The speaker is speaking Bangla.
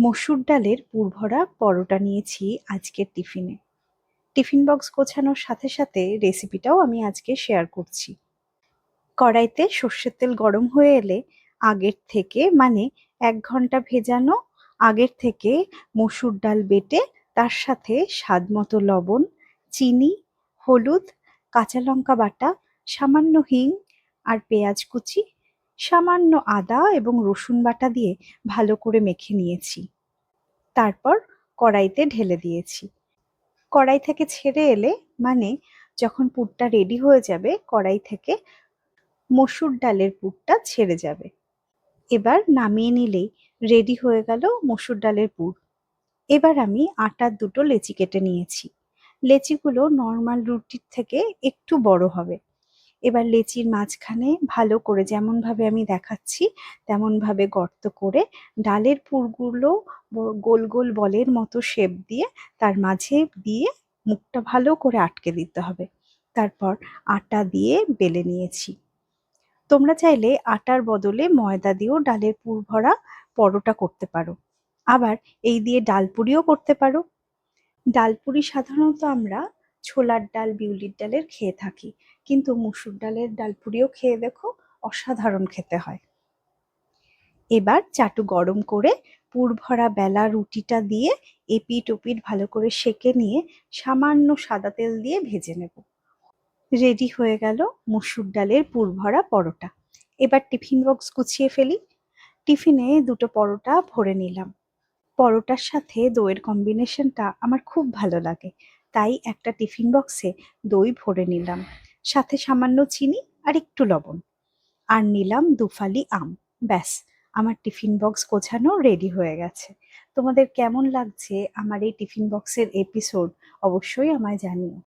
মসুর ডালের পুরভরা পরোটা নিয়েছি আজকের টিফিনে। টিফিন বক্স গোছানোর সাথে সাথে রেসিপিটাও আমি আজকে শেয়ার করছি। কড়াইতে সর্ষের তেল গরম হয়ে এলে আগের থেকে 1 ঘন্টা ভেজানো আগের থেকে মসুর ডাল বেটে তার সাথে স্বাদ মতো লবণ, চিনি, হলুদ, কাঁচা লঙ্কা বাটা, সামান্য হিং আর পেঁয়াজ কুচি, সামান্য আদা এবং রসুন বাটা দিয়ে ভালো করে মেখে নিয়েছি। তারপর কড়াইতে ঢেলে দিয়েছি। কড়াই থেকে ছেড়ে এলে যখন পুরটা রেডি হয়ে যাবে, কড়াই থেকে মসুর ডালের পুরটা ছেড়ে যাবে। এবার নামিয়ে নিলেই রেডি হয়ে গেল মসুর ডালের পুর। এবার আমি আটার 2টো লেচি কেটে নিয়েছি। লেচিগুলো নর্মাল রুটির থেকে একটু বড় হবে। এবার লেচির মাঝখানে ভালো করে যেমনভাবে আমি দেখাচ্ছি তেমনভাবে গর্ত করে ডালের পুরগুলো গোল গোল বলের মতো শেপ দিয়ে তার মাঝে দিয়ে মুখটা ভালো করে আটকে দিতে হবে। তারপর আটা দিয়ে বেলে নিয়েছি। তোমরা চাইলে আটার বদলে ময়দা দিয়েও ডালের পুর ভরা পরোটা করতে পারো। আবার এই দিয়ে ডালপুরিও করতে পারো। ডালপুরি সাধারণত আমরা ছোলার ডাল, বিউলির ডালের খেয়ে থাকি, কিন্তু মসুর ডালের ডালপুরিও খেয়ে দেখো, অসাধারণ খেতে হয়। এবার চাটু গরম করে পুর ভরা বেলা রুটিটা দিয়ে এপিঠ ওপিঠ ভালো করে সেঁকে নিয়ে সামান্য সাদা তেল দিয়ে ভেজে নেব। রেডি হয়ে গেল মসুর ডালের পুর ভরা পরোটা। এবার টিফিন বক্স গুছিয়ে ফেলি। টিফিনে 2টো পরোটা ভরে নিলাম। পরোটার সাথে দইয়ের কম্বিনেশনটা আমার খুব ভালো লাগে, তাই একটা টিফিন বক্সে দই ভরে নিলাম, সাথে সামান্য চিনি আর একটু লবণ, আর নিলাম 2 ফালি আম। ব্যাস, আমার টিফিন বক্স গোছানো রেডি হয়ে গেছে। তোমাদের কেমন লাগছে আমার এই টিফিন বক্সের এপিসোড অবশ্যই আমায় জানিও।